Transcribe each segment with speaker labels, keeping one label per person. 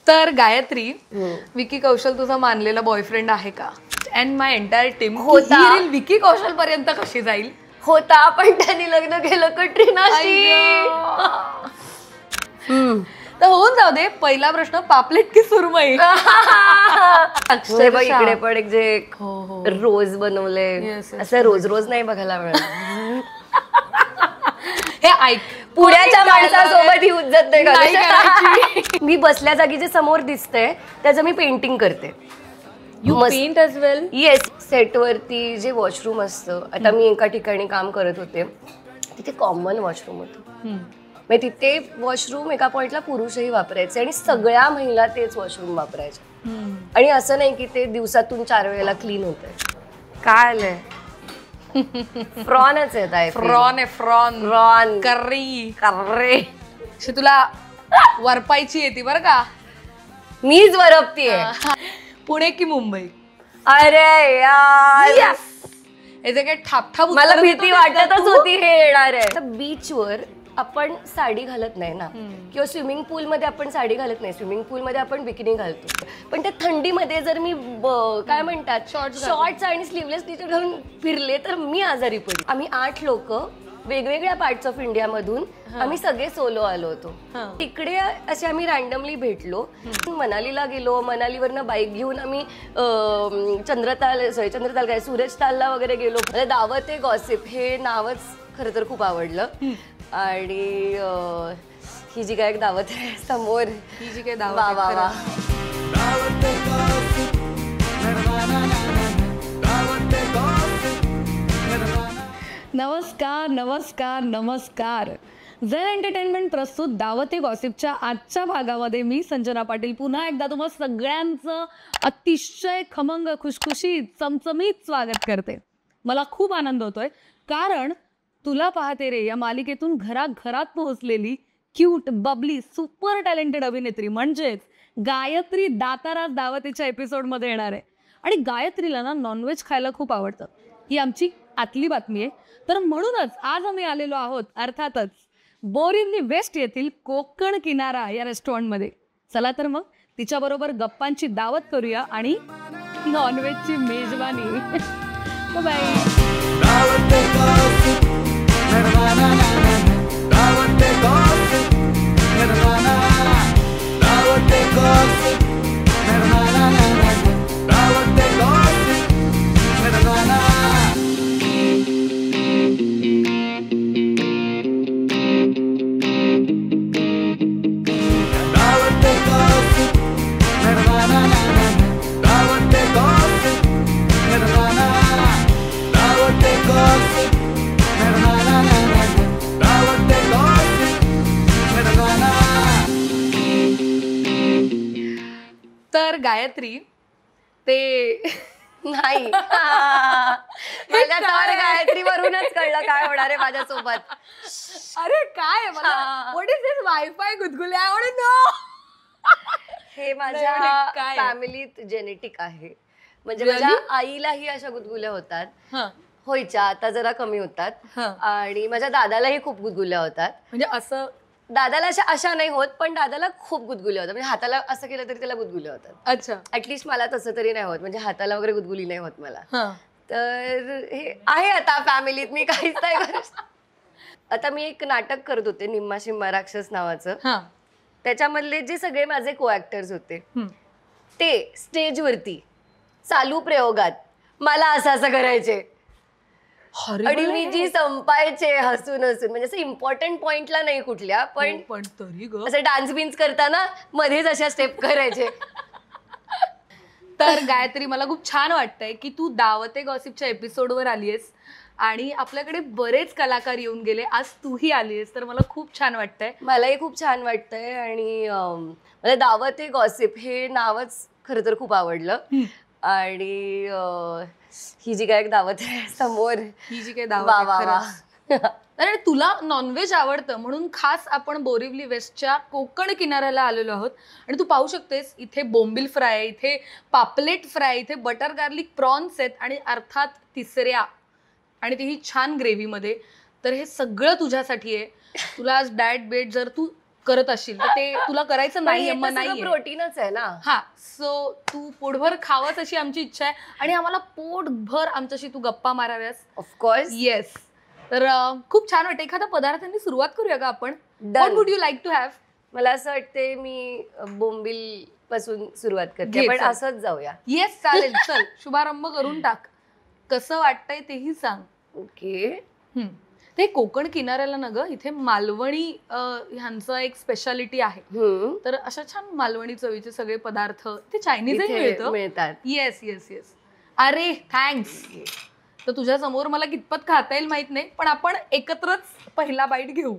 Speaker 1: तर गायत्री, विकी कौशल तुझा मानलेला बॉयफ्रेंड आहे का? अँड माय एंटायर टीम
Speaker 2: होता.
Speaker 1: विकी कौशल पर्यंत कशी जाईल?
Speaker 2: होता, पण त्यांनी लग्न केलं कटरीनाशी.
Speaker 1: तर होऊन जाऊ दे. पहिला प्रश्न, पापलेट की सुरमई?
Speaker 2: इकडे पण एक जे रोज बनवले, असं रोज रोज नाही बघायला मिळत.
Speaker 1: हे ऐक,
Speaker 2: पुण्याच्या माणसासोबत ही उज्जत नाही करायची. मी बसल्या जागी जे समोर दिसतंय त्याचं मी पेंटिंग करते.
Speaker 1: You paint as well?
Speaker 2: Yes. सेटवरती जे वॉशरूम असतं, आता मी एका ठिकाणी काम करत होते, तिथे कॉमन वॉशरूम होतं. म्हणजे तिथे वॉशरूम एका पॉइंटला पुरुषही वापरायचे आणि सगळ्या महिला तेच वॉशरूम वापरायचे. आणि असं नाही की ते दिवसातून 4 वेळेला क्लीन होतंय. काय आलंय? फ्रॉनच आहे. फ्रॉन कर्री
Speaker 1: तुला वरपायची येते बरं का?
Speaker 2: मीच वरपतीये.
Speaker 1: पुणे की मुंबई?
Speaker 2: अरे यार,
Speaker 1: याचे काय ठापठाप.
Speaker 2: मला भीती वाटतच होती हे येणार आहे. बीचवर आपण साडी घालत नाही ना, किंवा स्विमिंग पूल मध्ये आपण साडी घालत नाही. स्विमिंग पूल मध्ये आपण बिकिनी घालतो. पण त्या थंडीमध्ये जर मी काय म्हणतात शॉर्ट्स आणि स्लीवलेस टी शर्ट घालून फिरले तर मी आजारी पडले. आम्ही 8 लोक वेगवेगळ्या पार्ट्स ऑफ इंडिया मधून आम्ही सगळे सोलो आलो होतो. तिकडे असे आम्ही रँडमली भेटलो. मनालीला गेलो. मनालीवरनं बाईक घेऊन आम्ही चंद्रताल काय सूरजतालला वगैरे गेलो. मला दावत ए गॉसिप हे नावच खरं तर खूप आवडलं. आणि ही जी काय एक दावत आहे समोर,
Speaker 1: ही जी काय दावत नमस्कार नमस्कार नमस्कार. झेन एंटरटेनमेंट प्रस्तुत दावत ए गॉसिपच्या आजच्या भागामध्ये मी संजना पाटील पुन्हा एकदा तुम्हा सगळ्यांचं अतिशय खमंग खुशखुशीत चमचमीत स्वागत करते. मला खूप आनंद होतोय कारण तुला पाहते रे या मालिकेतून घराघरात पोहोचलेली क्यूट बबली सुपर टॅलेंटेड अभिनेत्री म्हणजेच गायत्री दाताराज दावतेच्या एपिसोडमध्ये येणार आहे. आणि गायत्रीला ना नॉनव्हेज खायला खूप आवडतं, ही आमची आतली बातमी आहे. तर म्हणूनच आज आम्ही आलेलो आहोत अर्थातच बोरिवली वेस्ट येथील कोकण किनारा या रेस्टॉरंटमध्ये. चला तर मग तिच्याबरोबर गप्पांची दावत करूया आणि नॉनव्हेजची मेजवानी. बाय. तर गायत्री ते
Speaker 2: नाही मला तर गायत्रीवरूनच कळलं काय होणार आहे माझ्यासोबत.
Speaker 1: अरे काय व्हॉट इज दिस वायफाय गुदगुले? I want to know.
Speaker 2: हे माझ्या फॅमिलीत जेनेटिक आहे. म्हणजे माझ्या आईलाही अशा गुदगुल्या होतात, व्हायच्या, आता जरा कमी होतात. आणि माझ्या दादालाही खूप गुदगुल्या होतात.
Speaker 1: म्हणजे असं
Speaker 2: दादाला अशा नाही होत, पण दादाला खूप गुदगुल्या होतात. म्हणजे हाताला असं केलं तरी त्याला गुदगुल्या होतात.
Speaker 1: अच्छा.
Speaker 2: ऍटलिस्ट मला तसं तरी नाही होत, म्हणजे हाताला वगैरे गुदगुली नाही होत मला. तर हे आहे आता फॅमिलीत, मी काहीच नाही करत. आता मी एक नाटक करत होते निम्मा शिम्मा राक्षस नावाचं. त्याच्यामधले जे सगळे माझे को ऍक्टर्स होते ते स्टेजवरती चालू प्रयोगात मला असं करायचे. आणि मी जी संपायचे हसून हसून, म्हणजे असं इम्पॉर्टंट पॉइंटला नाही कुठल्या, पण
Speaker 1: तरी
Speaker 2: असं डान्स बिन्स करताना मध्येच अशा स्टेप करायचे.
Speaker 1: तर गायत्री, मला खूप छान वाटतंय की तू दावत ए गॉसिपच्या एपिसोडवर आलीयस आणि आपल्याकडे बरेच कलाकार येऊन गेले, आज तूही आलीयस, तर मला खूप छान वाटतंय.
Speaker 2: मलाही खूप छान वाटतंय. आणि मला दावत ए गॉसिप हे नावच खरं तर खूप आवडलं. आणि ही जी काय एक दावत आहे समोर,
Speaker 1: ही जी काय दावत. अरे तुला नॉनव्हेज आवडतं म्हणून खास आपण बोरिवली वेस्टच्या कोकण किनाऱ्याला आलेलो आहोत. आणि तू पाहू शकतेस इथे बोंबील फ्राय, इथे पापलेट फ्राय, इथे बटर गार्लिक प्रॉन्स आहेत आणि अर्थात तिसऱ्या आणि तीही छान ग्रेव्हीमध्ये. तर हे सगळं तुझ्यासाठी आहे. तुला आज डाएट बेट जर तू करत असशील तर ते तुला करायचं नाही
Speaker 2: प्रोटीनच आहे ना.
Speaker 1: हा, सो तू पोटभर खावंच अशी आमची इच्छा आहे आणि आम्हाला पोटभर आमच्याशी तू गप्पा माराव्यास.
Speaker 2: ऑफकोर्स.
Speaker 1: येस. तर खूप छान वाटतं. एखाद्या पदार्थांनी सुरुवात करूया का आपण? What would you like to have?
Speaker 2: मला असं वाटते मी बोंबील पासून सुरुवात करते, पण असंच जाऊया.
Speaker 1: येस, चालेल. चल, शुभारंभ करून टाक. कसं वाटतंय तेही सांग.
Speaker 2: ओके.
Speaker 1: ते कोकण किनाऱ्याला ना ग, इथे मालवणी ह्यांचं एक स्पेशालिटी आहे. तर अशा छान मालवणी चवीचे सगळे पदार्थ ते चायनीजही
Speaker 2: मिळतात.
Speaker 1: Yes yes yes. अरे थँक्स. तर तुझ्या समोर मला कितपत खाता येईल माहित नाही, पण आपण एकत्रच पहिला बाईट घेऊ.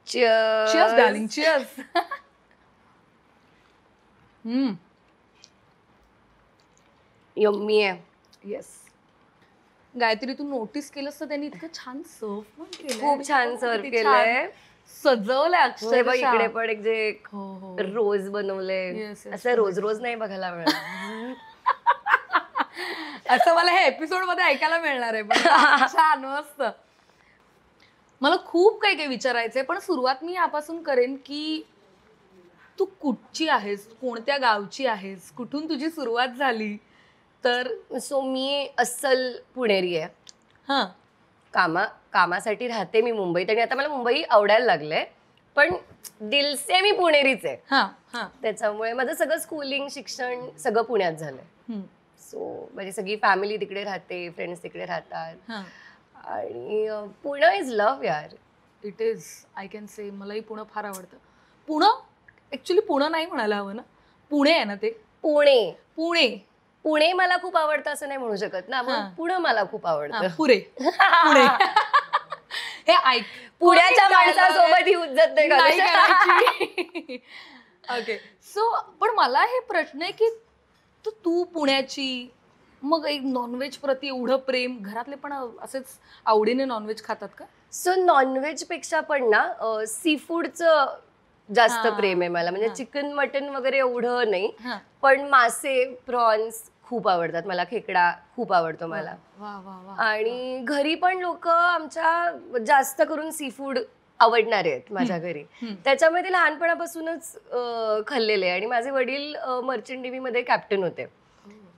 Speaker 1: Cheers darling, cheers.
Speaker 2: यम्मी आहे.
Speaker 1: येस. गायत्री, तू नोटीस केलंस तर त्यांनी इतकं छान सर्व पण केलं.
Speaker 2: खूप छान सर्व केलंय,
Speaker 1: सजवलंय अक्षरशः.
Speaker 2: इकडे पण एक जे रोज बनवले, असं रोज रोज नाही बघायला मिळत.
Speaker 1: असं मला हे एपिसोड मध्ये ऐकायला मिळणार आहे. पण छान, मस्त. मला खूप काही काही विचारायचंय, पण सुरुवात मी यापासून करेन की तू कुठची आहेस, कोणत्या गावची आहेस, कुठून तुझी सुरुवात झाली? तर
Speaker 2: मी अस्सल पुणेरी आहे. कामासाठी राहते मी मुंबईत आणि आता मला मुंबई आवडायला लागले, पण दिलसे मी पुणेरीच आहे. त्याच्यामुळे माझं सगळं स्कूलिंग, शिक्षण सगळं पुण्यात झालंय. सो माझी सगळी फॅमिली तिकडे राहते, फ्रेंड्स तिकडे राहतात आणि पुणे इज लव्ह यार.
Speaker 1: It is. I can say. मलाही पुणे फार आवडतं. पुणे ऍक्च्युली पुणे नाही म्हणायला हवं ना, पुणे आहे ना ते.
Speaker 2: पुणे
Speaker 1: पुणे
Speaker 2: पुणे मला खूप आवडतं असं नाही म्हणू शकत ना. पुणे मला खूप आवडतं.
Speaker 1: पुणे पुणे. हे ऐक,
Speaker 2: पुण्याच्या माणसासोबत ही उज्जत नाही
Speaker 1: करायची. ओके. सो पण मला हे प्रश्न आहे की तू पुण्याची, मग एक नॉनव्हेज प्रती एवढं प्रेम, घरातले पण असेच आवडीने नॉनव्हेज खातात का?
Speaker 2: सो नॉनव्हेज पेक्षा पण ना सी फूडचं जास्त प्रेम आहे मला. म्हणजे चिकन मटन वगैरे एवढं नाही, पण मासे, प्रॉन्स खूप आवडतात मला. खेकडा खूप आवडतो मला. आणि घरी पण लोक आमच्या जास्त करून सी फूड आवडणारे आहेत माझ्या घरी. त्याच्यामुळे ते लहानपणापासूनच खाल्लेले. आणि माझे वडील मर्चंट नेव्ही मध्ये कॅप्टन होते.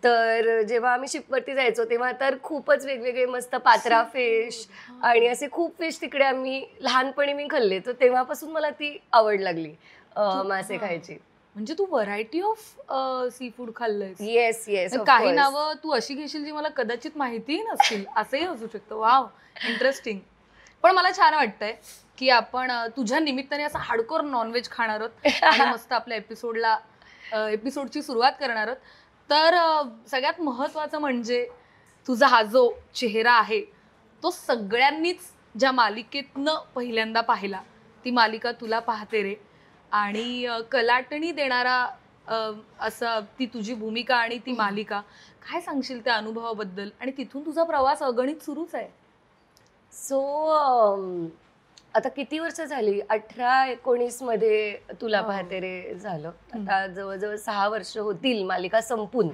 Speaker 2: तर जेव्हा आम्ही शिपवरती जायचो तेव्हा तर खूपच वेगवेगळे मस्त पात्रा फिश आणि असे खूप फिश तिकडे आम्ही लहानपणी मी खाल्ले. तर तेव्हापासून मला ती आवड लागली मासे खायची.
Speaker 1: म्हणजे तू व्हरायटी ऑफ सी फूड खाल्लंयस.
Speaker 2: Yes yes.
Speaker 1: काही नावं तू अशी घेशील जी मला कदाचित माहितीही नसतील, असंही असू शकतं. Wow, interesting. पण मला छान वाटतंय की आपण तुझ्या निमित्ताने असं हार्डकोर नॉनव्हेज खाणार आहोत आणि मस्त आपल्या एपिसोडची सुरुवात करणार आहोत. तर सगळ्यात महत्वाचं म्हणजे तुझा हा जो चेहरा आहे तो सगळ्यांनीच ज्या मालिकेतनं पहिल्यांदा पाहिला, ती मालिका तुला पाहते रे. आणि कलाटणी देणारा असं ती तुझी भूमिका आणि ती मालिका. काय सांगशील त्या अनुभवाबद्दल? आणि तिथून तुझा प्रवास अगणित सुरूच आहे.
Speaker 2: सो आता किती वर्ष झाली? 18-19 मध्ये तुला पाहते रे झालं. आता जवळजवळ 6 वर्ष होतील मालिका संपून.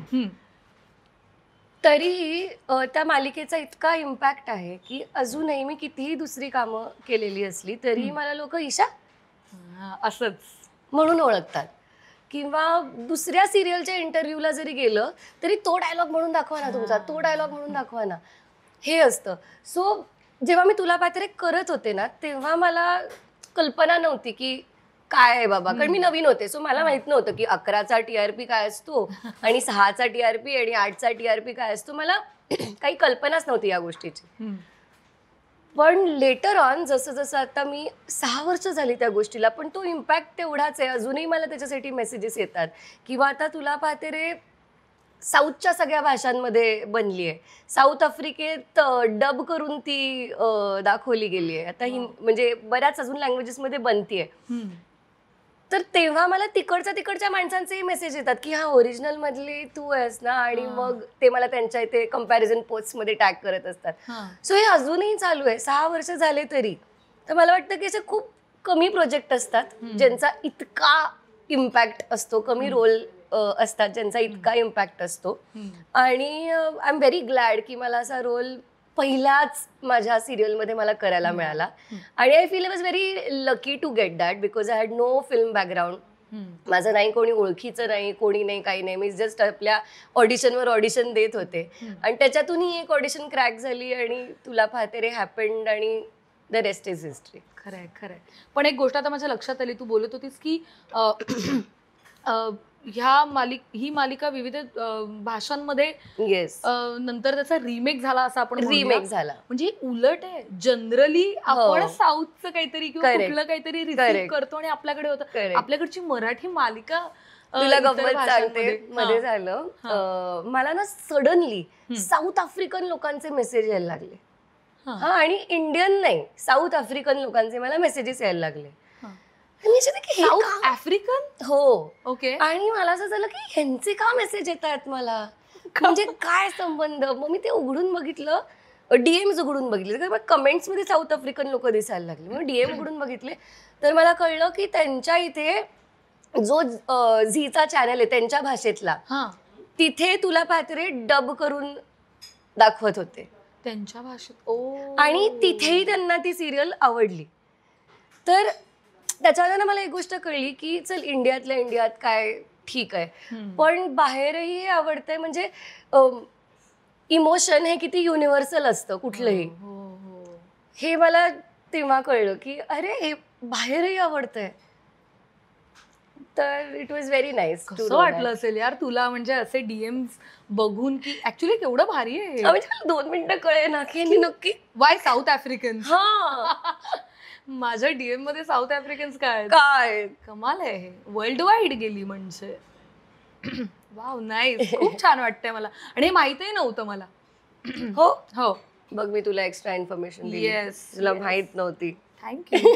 Speaker 2: तरीही त्या मालिकेचा इतका इम्पॅक्ट आहे की अजूनही मी कितीही दुसरी कामं केलेली असली तरी मला लोक ईशा
Speaker 1: असंच
Speaker 2: म्हणून ओळखतात. किंवा दुसऱ्या सिरियलच्या इंटरव्ह्यूला जरी गेलं तरी तो डायलॉग म्हणून दाखवा ना तुमचा, तो डायलॉग म्हणून दाखवा ना, हे असतं. सो जेव्हा मी तुला पाहते रे करत होते ना तेव्हा मला कल्पना नव्हती की काय आहे बाबा, कारण मी नवीन होते. सो मला माहित नव्हतं की 11चा TRP काय असतो आणि 6चा TRP आणि 8चा TRP काय असतो. मला काही कल्पनाच नव्हती या गोष्टीची. पण लेटर ऑन जसं जसं आता मी 6 वर्ष झाली त्या गोष्टीला, पण तो इम्पॅक्ट तेवढाच आहे. अजूनही मला त्याच्यासाठी मेसेजेस येतात. किंवा आता तुला पाहते रे साऊथच्या सगळ्या भाषांमध्ये बनली आहे. साऊथ आफ्रिकेत डब करून ती दाखवली गेली आहे. आता म्हणजे बऱ्याच अजून लँग्वेजेसमध्ये बनतीये. तर तेव्हा मला तिकडच्या माणसांचे मेसेज येतात की हा ओरिजिनल मधली तू आहेस ना. आणि मग ते मला त्यांच्या इथे कंपॅरिझन पोस्ट मध्ये टॅग करत असतात. सो हे अजूनही चालू आहे 6 वर्ष झाले तरी. तर मला वाटतं की असे खूप कमी प्रोजेक्ट असतात ज्यांचा इतका इम्पॅक्ट असतो, कमी रोल असतात ज्यांचा इतका इम्पॅक्ट असतो. आणि आय एम व्हेरी ग्लॅड की मला असा रोल पहिल्याच माझ्या सिरियलमध्ये मला करायला मिळाला. आणि I feel I was very lucky to get that because I had no film background. माझं नाही कोणी ओळखीचं नाही, कोणी नाही, काही नाही. मी जस्ट आपल्या ऑडिशनवर ऑडिशन देत होते आणि त्याच्यातूनही एक ऑडिशन क्रॅक झाली आणि तुला पाहते रे हॅपन्ड आणि द रेस्ट इज हिस्ट्री.
Speaker 1: खरंय खरंय. पण एक गोष्ट आता माझ्या लक्षात आली, तू बोलत होतीस की ही मालिका विविध भाषांमध्ये
Speaker 2: येस
Speaker 1: नंतर त्याचा रिमेक झाला असं आपण
Speaker 2: रिमेक झाला.
Speaker 1: म्हणजे हो. जनरली आपण साऊथचं काहीतरी किंवा कुठलं काहीतरी रिसीव्ह करतो आणि आपल्याकडे होतं. आपल्याकडची मराठी मालिका
Speaker 2: तुला गंमत सांगते. मध्ये झालं मला ना सडनली साऊथ आफ्रिकन लोकांचे मेसेज यायला लागले. आणि इंडियन नाही, साऊथ आफ्रिकन लोकांचे मला मेसेजेस यायला लागले.
Speaker 1: साऊथ आफ्रिकन
Speaker 2: हो
Speaker 1: ओके.
Speaker 2: आणि मला असं झालं की ह्यांचे का मेसेज येत आहेत मला, म्हणजे काय संबंध. मग मी ते उघडून बघितलं, डीएम्स उघडून बघितले, कारण कमेंट्स मध्ये साऊथ आफ्रिकन लोक दिसायला लागले. मग डीएम उघडून बघितले तर मला कळलं की त्यांच्या इथे जो झीचा चॅनल आहे त्यांच्या भाषेतला, तिथे तुला पाहते डब करून दाखवत होते
Speaker 1: त्यांच्या भाषेत.
Speaker 2: आणि तिथेही त्यांना ती सिरियल आवडली. तर त्याच्यावर मला एक गोष्ट कळली की चल इंडियातल्या इंडियात काय ठीक आहे, पण बाहेरही हे आवडतंय. म्हणजे इमोशन हे किती युनिव्हर्सल असतं कुठलंही, हे मला तेव्हा कळलं की अरे हे बाहेरही आवडतंय. तर इट वॉज व्हेरी नाईस.
Speaker 1: कसं वाटलं असेल यार तुला, म्हणजे असे डीएम्स बघून की ऍक्च्युली केवढं भारी आहे.
Speaker 2: म्हणजे 2 मिनिटं कळे ना की नक्की
Speaker 1: वाय साऊथ आफ्रिकन.
Speaker 2: हा
Speaker 1: माझ्या डीएम मध्ये साऊथ आफ्रिकन्स
Speaker 2: काय
Speaker 1: कमाल आहे. हे वर्ल्ड वाईड गेली म्हणजे. Wow nice. खूप छान वाटतंय मला. आणि हे माहितही नव्हतं मला.
Speaker 2: हो
Speaker 1: हो
Speaker 2: बघ मी तुला एक्स्ट्रा इन्फॉर्मेशन दिली.
Speaker 1: येस
Speaker 2: तुला माहित नव्हती.
Speaker 1: थँक्यू.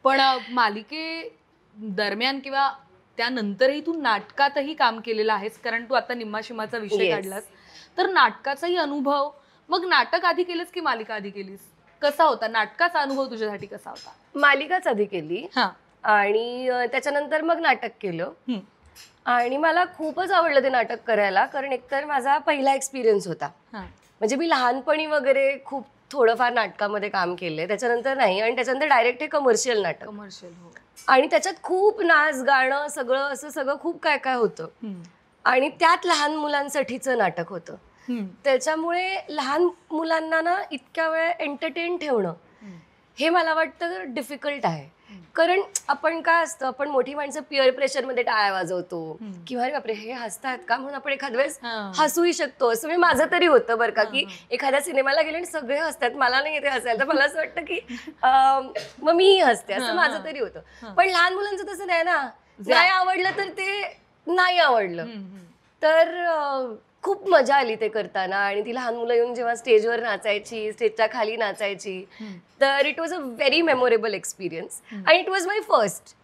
Speaker 1: पण मालिके दरम्यान किंवा त्यानंतरही तू नाटकातही काम केलेलं आहेस, कारण तू आता निम्मा शिमाचा विषय काढलास. तर नाटकाचाही अनुभव, मग नाटक आधी केलंस की मालिका आधी केलीस, कसा होता नाटकाचा अनुभव तुझ्यासाठी? कसा होता?
Speaker 2: मालिकाच आधी केली आणि त्याच्यानंतर मग नाटक केलं. आणि मला खूपच आवडलं ते नाटक करायला, कारण एकतर माझा पहिला एक्सपिरियन्स होता. म्हणजे मी लहानपणी वगैरे खूप थोडंफार नाटकामध्ये काम केलंय, त्याच्यानंतर नाही. आणि त्याच्यानंतर डायरेक्ट हे कमर्शियल नाटक. आणि त्याच्यात खूप नाच गाणं सगळं असं सगळं खूप काय काय होतं. आणि त्यात लहान मुलांसाठीचं नाटक होतं. त्याच्यामुळे लहान मुलांना ना इतक्या वेळ एंटरटेन ठेवणं हे मला वाटतं डिफिकल्ट आहे. कारण आपण काय असतं, आपण मोठी माणसं पिअर प्रेशरमध्ये टाळ्या वाजवतो किंवा अरे बापरे हे हसतात का म्हणून आपण एखाद वेळेस हसूही शकतो. असं म्हणजे माझं तरी होतं बरं का, की एखाद्या सिनेमाला गेले आणि सगळे हसतात, मला नाही येते हसायला, तर मला असं वाटतं की मग मीही हसते, असं माझं तरी होतं. पण लहान मुलांचं तसं नाही ना. नाही आवडलं तर ते नाही आवडलं. तर खूप मजा आली ते करताना. आणि ती लहान मुलं येऊन जेव्हा स्टेजवर नाचायची, स्टेजच्या खाली नाचायची, तर it was a very memorable experience. आणि इट वॉज माय फर्स्ट.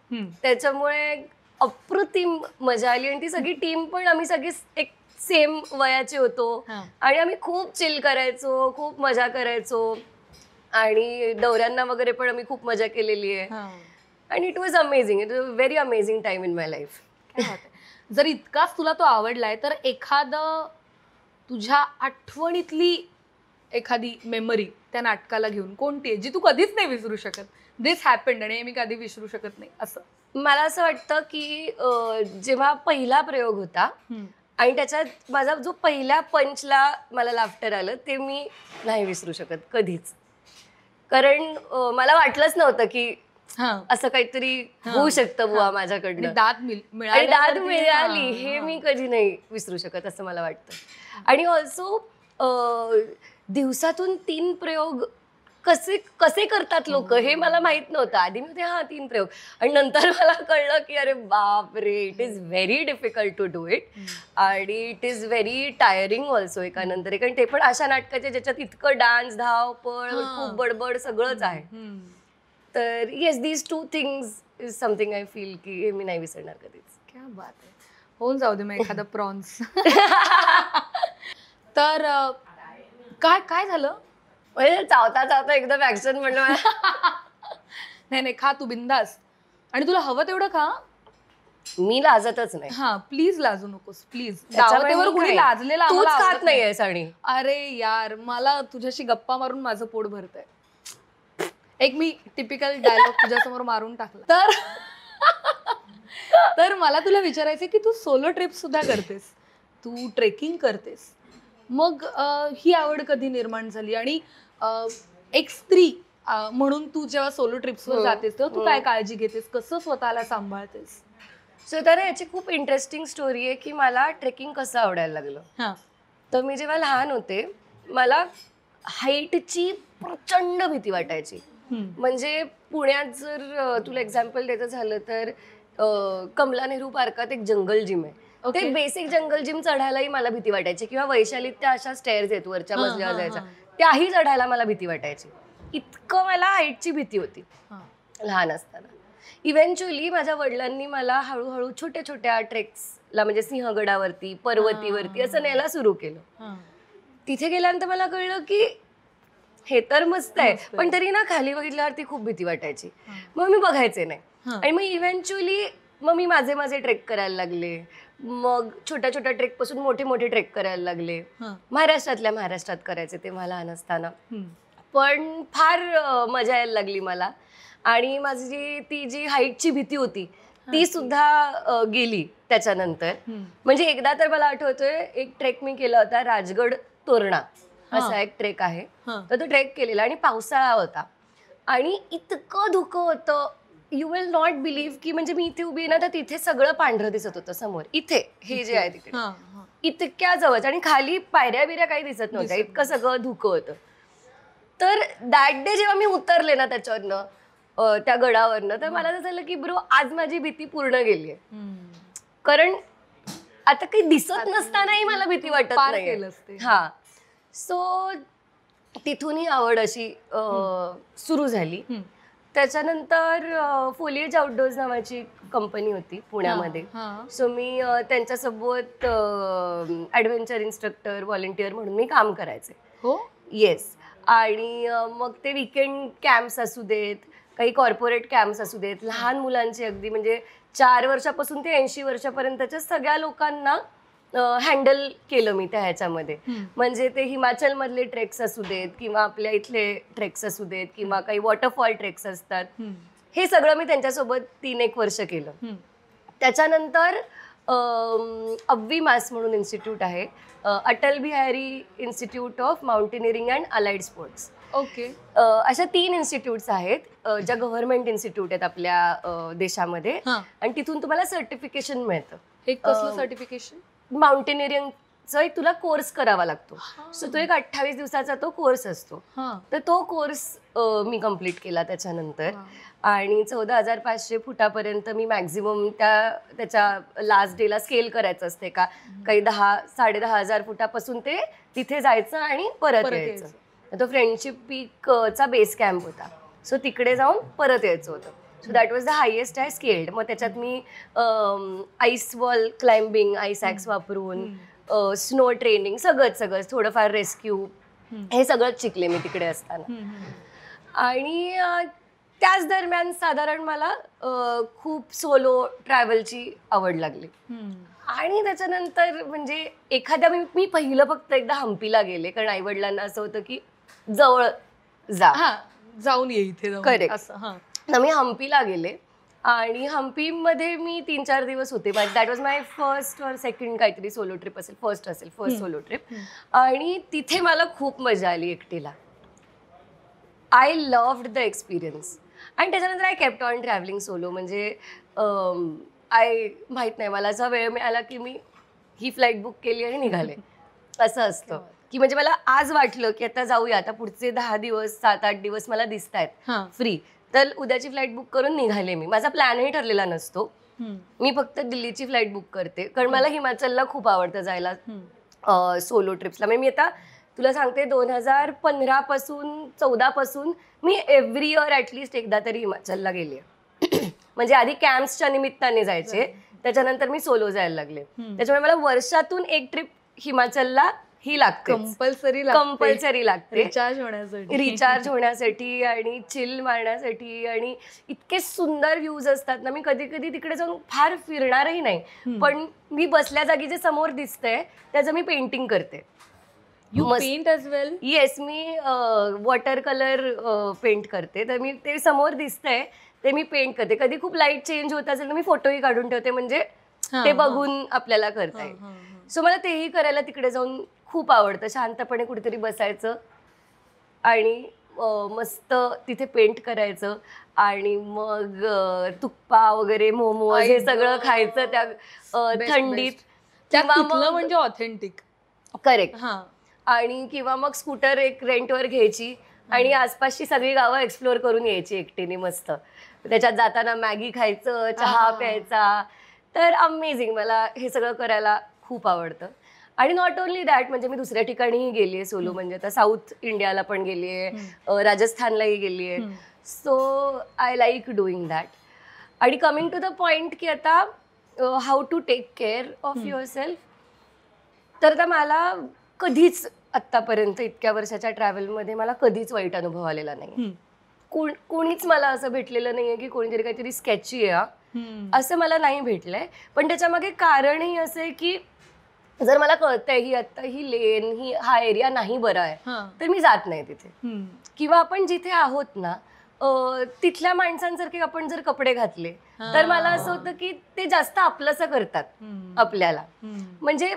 Speaker 2: त्याच्यामुळे अप्रतिम मजा आली. आणि ती सगळी टीम पण आम्ही सगळी एक सेम वयाचे होतो आणि आम्ही खूप चिल करायचो, खूप मजा करायचो. आणि दौऱ्यांना वगैरे पण आम्ही खूप मजा केलेली आहे. आणि it was amazing. It was a very amazing time in my life.
Speaker 1: जर इतकाच तुला तो आवडलाय तर एखादं तुझ्या आठवणीतली एखादी मेमरी त्या नाटकाला घेऊन कोणती आहे जी तू कधीच नाही विसरू शकत? दिस हॅपन्ड आणि मी कधी विसरू शकत नाही असं.
Speaker 2: मला असं वाटतं की जेव्हा पहिला प्रयोग होता आणि त्याच्यात माझा जो पहिल्या पंचला मला लाफ्टर आलं ते मी नाही विसरू शकत कधीच. कारण मला वाटलंच नव्हतं की असं काहीतरी होऊ शकतं बुवा माझ्याकडनं.
Speaker 1: दाद
Speaker 2: मिळाली हे मी कधी नाही विसरू शकत असं मला वाटतं. आणि ऑल्सो दिवसातून 3 प्रयोग कसे करतात लोक हे मला माहित नव्हतं. आधी मी 3 प्रयोग आणि नंतर मला कळलं की अरे बाप रे, it is very difficult to do it. आणि it is very tiring also एकानंतर एक. आणि ते पण अशा नाटकाचे ज्याच्यात इतकं डान्स, धावपळ, खूप बडबड सगळंच आहे. तर yes, these 2 things is something I feel की हे मी नाही विसरणार कधीच.
Speaker 1: क्या बात आहे. होऊन जाऊ दे मग एखादा प्रॉन्स. तर काय काय झालं?
Speaker 2: म्हणजे चावता एकदम ऍक्शन म्हणलं.
Speaker 1: नाही खा तू बिंदास. आणि तुला हवं तेवढं खा.
Speaker 2: मी लाजतच नाही.
Speaker 1: हा प्लीज लाजू नकोस प्लीज.
Speaker 2: त्याच्यामुळे
Speaker 1: दावतेवर
Speaker 2: मी
Speaker 1: कुणी
Speaker 2: काय?
Speaker 1: लाजलेला
Speaker 2: तूच
Speaker 1: आम्हाला
Speaker 2: खात
Speaker 1: आवडत नाही.
Speaker 2: नाहीयेस आणि
Speaker 1: अरे यार मला तुझ्याशी गप्पा मारून माझं पोट भरतंय. एक मी टिपिकल डायलॉग तुझ्यासमोर मारून टाकला. तर मला तुला विचारायचंय की तू सोलो ट्रिप सुद्धा करतेस, तू ट्रेकिंग करतेस, मग ही आवड कधी निर्माण झाली? आणि एक स्त्री म्हणून तू जेव्हा सोलो ट्रिप्सवर जातेस तेव्हा तू काय काळजी घेतेस, कसं स्वतःला सांभाळतेस?
Speaker 2: सो तर याची खूप इंटरेस्टिंग स्टोरी आहे की मला ट्रेकिंग कसं आवडायला लागलं. तर मी जेव्हा लहान होते मला हाईटची प्रचंड भीती वाटायची. म्हणजे पुण्यात जर तुला एक्झाम्पल द्यायचं झालं तर कमला नेहरू पार्कात एक जंगल जिम आहे. ते बेसिक जंगल जिम चढायलाही मला भीती वाटायची. किंवा वैशालीत त्या अशा स्टेअर्स आहेत वरच्या मजल्यावर जायच्या, त्याही चढायला मला भीती वाटायची. इतकं मला हाईटची भीती होती लहान असताना. इव्हेंच्युअली माझ्या वडिलांनी मला हळूहळू छोट्या छोट्या ट्रेक्सला म्हणजे सिंहगडावरती, पर्वतीवरती असं न्यायला सुरू केलं. तिथे गेल्यानंतर मला कळलं की हे तर मस्त आहे, पण तरी ना खाली बघितल्यावरती खूप भीती वाटायची. मग मी बघायचे नाही. आणि मग इव्हेंच्युअली मग मी माझे ट्रेक करायला लागले. मग छोट्या छोट्या ट्रेक पासून मोठे मोठे ट्रेक करायला लागले. महाराष्ट्रात करायचे ते मला लहान असताना. पण फार मजा यायला लागली मला. आणि माझी ती जी हाईटची भीती होती ती सुद्धा गेली त्याच्यानंतर. म्हणजे एकदा तर मला आठवतोय एक ट्रेक मी केला होता, राजगड तोरणा असा एक ट्रेक आहे. तर तो ट्रेक केलेला आणि पावसाळा होता आणि इतकं धुकं होतं, यू विल नॉट बिलीव्ह की म्हणजे मी इथे उभी ना तर तिथे सगळं पांढरं दिसत होतं समोर. इथे हे जे आहे तिकडे इतक्या जवळ आणि खाली पायऱ्या बिऱ्या काही दिसत नव्हत्या, इतकं सगळं धुकं होतं. तर दॅट डे जेव्हा मी उतरले ना त्याच्यावरनं त्या गडावरनं, तर मला असं झालं की ब्रो आज माझी भीती पूर्ण गेली आहे. कारण आता काही दिसत नसतानाही मला भीती वाटत नाही. हा सो तिथून ही आवड अशी सुरू झाली. त्याच्यानंतर फोलिएज आउटडोर्स नावाची कंपनी होती पुण्यामध्ये. सो मी त्यांच्यासोबत ॲडव्हेंचर इन्स्ट्रक्टर व्हॉलेंटियर म्हणून मी काम करायचे. येस. आणि मग ते विकेंड कॅम्प्स असू देत, काही कॉर्पोरेट कॅम्प्स असू देत, लहान मुलांचे अगदी म्हणजे 4 वर्षापासून ते 80 वर्षापर्यंतच्या सगळ्या लोकांना हँडल केलं मी त्या ह्याच्यामध्ये. म्हणजे ते हिमाचल मधले ट्रेक्स असू देत किंवा आपल्या इथले ट्रेक्स असू देत किंवा काही वॉटरफॉल ट्रेक्स असतात, हे सगळं मी त्यांच्यासोबत 3-1 वर्ष केलं. त्याच्यानंतर अव्वीमास म्हणून इन्स्टिट्यूट आहे, Atal Bihari institute of mountaineering and allied sports. अशा 3 इन्स्टिट्यूट्स आहेत ज्या गव्हर्नमेंट इन्स्टिट्यूट आहेत आपल्या देशामध्ये. आणि तिथून तुम्हाला सर्टिफिकेशन मिळतं.
Speaker 1: एक कसलं सर्टिफिकेशन?
Speaker 2: माउंटेनिअरिंगचा एक तुला कोर्स करावा लागतो. सो तो एक 28 दिवसाचा तो कोर्स असतो. तर तो कोर्स मी कम्प्लीट केला त्याच्यानंतर. आणि 14,500 फुटापर्यंत मी मॅक्झिमम त्याच्या लास्ट डेला स्केल करायचं असते का, काही 10,000-10,500 फुटापासून ते तिथे जायचं आणि परत यायचं. तो फ्रेंडशिप पीकचा बेस कॅम्प होता. सो तिकडे जाऊन परत यायचं होतं. So that was the highest I scaled. मग त्याच्यात मी आईस वॉल क्लाइम्बिंग, आईस ॲक्स वापरून, स्नो ट्रेनिंग, सगळंच थोडंफार रेस्क्यू, हे सगळंच शिकले मी तिकडे असताना. आणि त्याच दरम्यान साधारण मला खूप सोलो ट्रॅव्हलची आवड लागली. आणि त्याच्यानंतर म्हणजे एखाद्या मी पहिलं फक्त एकदा हम्पीला गेले, कारण आईवडिलांना असं होतं की जवळ
Speaker 1: जाऊन ये इथे.
Speaker 2: करेक्ट. मी हम्पीला गेले आणि हम्पीमध्ये मी 3-4 दिवस होते. दॅट वॉज माय फर्स्ट और सेकंड काहीतरी सोलो ट्रिप असेल, फर्स्ट सोलो ट्रिप. आणि तिथे मला खूप मजा आली एकटीला. I loved the experience. आणि त्याच्यानंतर I kept on travelling solo. म्हणजे माहित नाही, मला असा वेळ मिळाला की मी ही फ्लाईट बुक केली आणि निघाले. असं असतं की म्हणजे मला आज वाटलं की आता जाऊया, आता पुढचे 10 दिवस 7-8 दिवस मला दिसत आहेत फ्री, तर उद्याची फ्लाईट बुक करून निघाले मी. माझा प्लॅनही ठरलेला नसतो. मी फक्त दिल्लीची फ्लाईट बुक करते कारण मला हिमाचलला खूप आवडतं जायला सोलो ट्रिप्सला. म्हणजे मी आता तुला सांगते 2015 पासून 14 पासून मी एव्हरी इयर ॲटलिस्ट एकदा तरी हिमाचलला गेली. म्हणजे आधी कॅम्प्सच्या निमित्ताने जायचे, त्याच्यानंतर मी सोलो जायला लागले. त्याच्यामुळे मला वर्षातून एक ट्रिप हिमाचलला ही लागते, कंपल्सरी लागते रिचार्ज होण्यासाठी आणि चिल मारण्यासाठी. आणि इतके सुंदर व्ह्यूज असतात ना, मी कधी कधी तिकडे जाऊन फार फिरणारही नाही, पण मी बसल्या जागी जे समोर दिसतंय त्याचं मी पेंटिंग करते.
Speaker 1: You paint as well?
Speaker 2: Yes, मी वॉटर कलर पेंट करते. तर मी ते समोर दिसतंय ते मी पेंट करते. कधी खूप लाईट चेंज होत असेल तर मी फोटोही काढून ठेवते, म्हणजे ते बघून आपल्याला करता येईल. सो मला तेही करायला तिकडे जाऊन खूप आवडतं. शांतपणे कुठेतरी बसायचं आणि मस्त तिथे पेंट करायचं आणि मग तुप्पा वगैरे मोमोज हे सगळं खायचं त्या थंडीत.
Speaker 1: म्हणजे ऑथेंटिक.
Speaker 2: करेक्ट. आणि किंवा मग स्कूटर एक रेंटवर घ्यायची आणि आसपासची सगळी गावं एक्सप्लोअर करून यायची एकटीने मस्त. त्याच्यात जाताना मॅगी खायचं, चहा प्यायचा. तर अमेझिंग, मला हे सगळं करायला खूप आवडतं. आणि नॉट ओनली दॅट, म्हणजे मी दुसऱ्या ठिकाणीही गेली आहे सोलो, म्हणजे आता साऊथ इंडियाला पण गेली आहे, राजस्थानलाही गेली आहे. So I like doing that. आणि कमिंग टू द पॉइंट की आता how to take care of your self, तर आता मला कधीच आत्तापर्यंत इतक्या वर्षाच्या ट्रॅव्हलमध्ये मला कधीच वाईट अनुभव आलेला नाही. कोणीच मला असं भेटलेलं नाहीये की कोणीतरी काहीतरी स्केची आहे असं मला नाही भेटलंय. पण त्याच्यामागे कारणही असं आहे की जर मला कळतंय ही आता ही लेन हा एरिया नाही बरा आहे तर मी जात नाही तिथे. किंवा आपण जिथे आहोत ना तिथल्या माणसांसारखे आपण जर कपडे घातले तर मला असं होतं की ते जास्त आपलंसं करतात आपल्याला. म्हणजे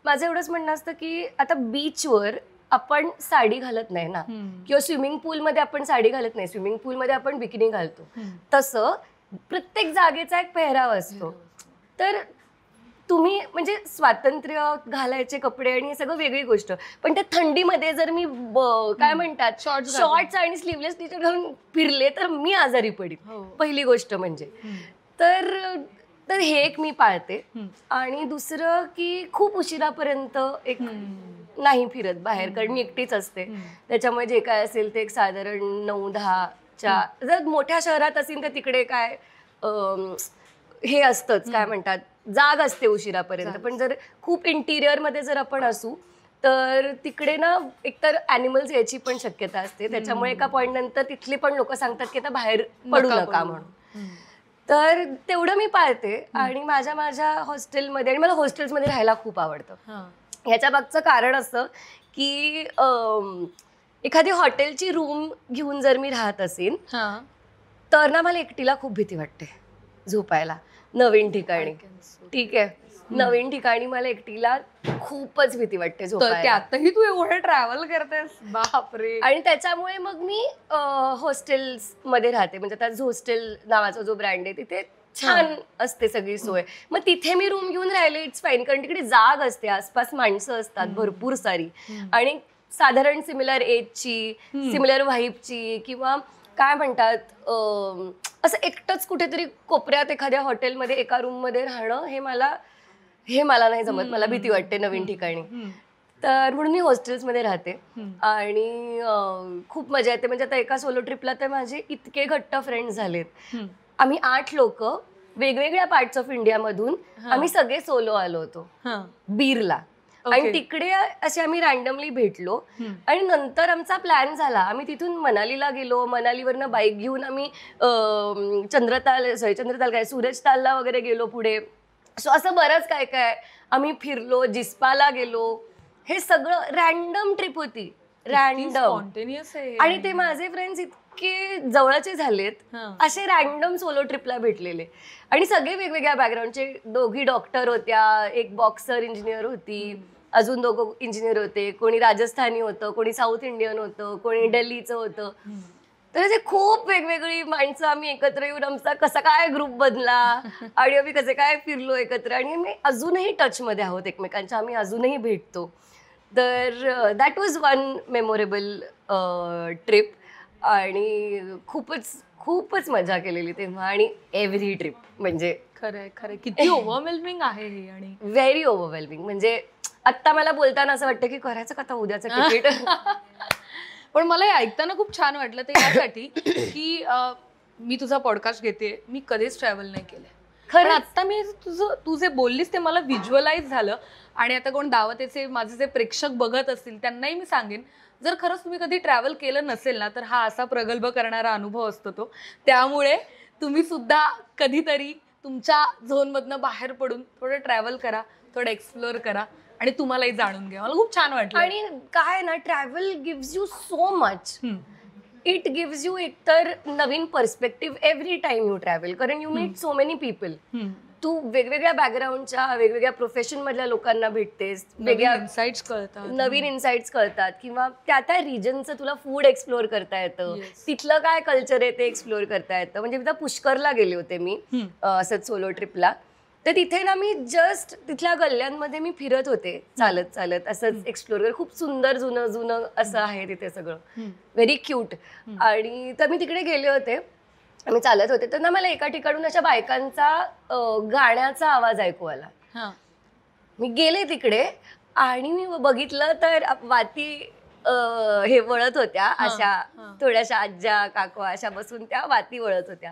Speaker 2: माझं एवढंच म्हणणं असतं की आता बीचवर आपण साडी घालत नाही ना, किंवा स्विमिंग पूलमध्ये आपण साडी घालत नाही, स्विमिंग पूलमध्ये आपण बिकिनी घालतो. तसं प्रत्येक जागेचा एक पेहराव असतो. तर तुम्ही म्हणजे स्वातंत्र्य घालायचे कपडे आणि हे सगळं वेगळी गोष्ट, पण त्या थंडीमध्ये जर मी काय म्हणतात शॉर्ट्स आणि स्लीवलेस टी शर्ट घालून फिरले तर मी आजारी पडीन, पहिली गोष्ट म्हणजे. तर हे एक मी पाळते. आणि दुसरं की खूप उशिरापर्यंत एक नाही फिरत बाहेर, कारण मी एकटीच असते. त्याच्यामुळे जे काय असेल ते एक साधारण 9-10च्या, जर मोठ्या शहरात असेल तर तिकडे काय हे असतंच, काय म्हणतात जाग असते उशिरापर्यंत. पण जर खूप इंटिरियर मध्ये जर आपण असू तर तिकडे ना एकतर ॲनिमल्स यायची पण शक्यता असते. त्याच्यामुळे एका पॉईंट नंतर तिथली पण लोक सांगतात की आता बाहेर पडू नका म्हणून. तर तेवढं मी पाळते. आणि माझ्या हॉस्टेलमध्ये, आणि मला हॉस्टेल्समध्ये राहायला खूप आवडतं. ह्याच्या मागचं कारण असं की एखादी हॉटेलची रूम घेऊन जर मी राहत असेल तर ना मला एकटीला खूप भीती वाटते झोपायला नवीन ठिकाणी. ठीक आहे, नवीन ठिकाणी मला एकटीला खूपच भीती वाटते झोपायला.
Speaker 1: त्यातही तू एवढं ट्रॅव्हल करतेस, बापरे.
Speaker 2: आणि त्याच्यामुळे मग मी हॉस्टेल्स मध्ये राहते. म्हणजे आता हॉस्टेल नावाचा जो ब्रँड आहे तिथे छान असते सगळी सोय. मग तिथे मी रूम घेऊन राहिले इट्स फाईन, कारण तिकडे जाग असते, आसपास माणसं असतात भरपूर सारी, आणि साधारण सिमिलर एजची, सिमिलर व्हाईबची, किंवा काय म्हणतात असं एकटंच कुठेतरी कोपऱ्यात एखाद्या हॉटेलमध्ये एका रूममध्ये राहणं हे मला नाही जमत. मला भीती वाटते नवीन ठिकाणी. तर म्हणून मी हॉस्टेल्समध्ये राहते. आणि खूप मजा येते. म्हणजे आता एका सोलो ट्रिपला तर माझे इतके घट्ट फ्रेंड्स झालेत. आम्ही 8 लोक वेगवेगळ्या पार्ट्स ऑफ इंडियामधून आम्ही सगळे सोलो आलो होतो बीरला. आणि तिकडे असे आम्ही रँडमली भेटलो. आणि नंतर आमचा प्लॅन झाला, आम्ही तिथून मनालीला गेलो. मनालीवरनं बाईक घेऊन आम्ही सूरजतालला वगैरे गेलो पुढे. सो असं बरंच काय काय आम्ही फिरलो. जिस्पाला गेलो. हे सगळं रँडम ट्रिप होती, रँडम. आणि ते माझे फ्रेंड्स इतके जवळचे झालेत, असे रँडम सोलो ट्रिपला भेटलेले. आणि सगळे वेगवेगळ्या बॅकग्राऊंडचे. दोघी डॉक्टर होत्या, एक बॉक्सर इंजिनियर होती, अजून 2 इंजिनियर होते. कोणी राजस्थानी होतं, कोणी साऊथ इंडियन होतं, कोणी दिल्लीचं होतं. तर असे खूप वेगवेगळी माणसं आम्ही एकत्र येऊन आमचा कसा काय ग्रुप बनला आणि आम्ही कसे काय फिरलो एकत्र. आणि आम्ही अजूनही टचमध्ये आहोत एकमेकांच्या, आम्ही अजूनही भेटतो. तर that was one memorable trip. आणि खूपच मजा केलेली तेव्हा. आणि एव्हरी ट्रिप म्हणजे
Speaker 1: खरंय किती ओव्हरवेल्मिंग आहे हे. आणि
Speaker 2: व्हेरी ओव्हरवेल्मिंग. म्हणजे आत्ता मला बोलताना असं वाटतं की करायचं का आता उद्याचं तिकीट.
Speaker 1: पण मला हे ऐकताना खूप छान वाटलं ते यासाठी की मी तुझा पॉडकास्ट घेते, मी कधीच ट्रॅव्हल नाही केलंय. पण आता मी तू जे बोललीस ते मला व्हिज्युअलाइज झालं. आणि आता कोण दावतेचे माझे जे प्रेक्षक बघत असतील त्यांनाही मी सांगेन, जर खरंच तुम्ही कधी ट्रॅव्हल केलं नसेल ना, तर हा असा प्रगल्भ करणारा अनुभव असतो तो. त्यामुळे तुम्ही सुद्धा कधीतरी तुमच्या झोनमधनं बाहेर पडून थोडं ट्रॅव्हल करा, थोडं एक्सप्लोअर करा आणि तुम्हालाही जाणून घ्या. मला खूप छान वाटलं.
Speaker 2: आणि काय ना, travel gives you so much. It gives you एकतर नवीन perspective every time you travel, कारण you meet so many people. तू वेगवेगळ्या बॅकग्राऊंडच्या वेगवेगळ्या प्रोफेशन मधल्या लोकांना भेटतेस, वेगळ्या
Speaker 1: इन्साइट्स कळतात,
Speaker 2: नवीन इन्साइट्स कळतात, किंवा त्या त्या रिजनचं तुला फूड एक्सप्लोअर करता येतं, तिथलं काय कल्चर आहे ते एक्सप्लोअर करता येतं. म्हणजे मी पुष्करला गेले होते मी असंच सोलो ट्रिपला. तर तिथे ना मी जस्ट तिथल्या गल्ल्यांमध्ये मी फिरत होते चालत चालत असंच एक्सप्लोर. खूप सुंदर जुनं जुनं असं आहे तिथे सगळं, व्हेरी क्यूट. आणि तर मी तिकडे गेले होते, आम्ही चालत होते, तर ना मला एका ठिकाणून अशा बायकांचा गाण्याचा आवाज ऐकू आला. मी गेले तिकडे आणि मी बघितलं तर वाती हे वळत होत्या, अशा थोड्याशा आज्या काकवा अशा बसून त्या वाती वळत होत्या.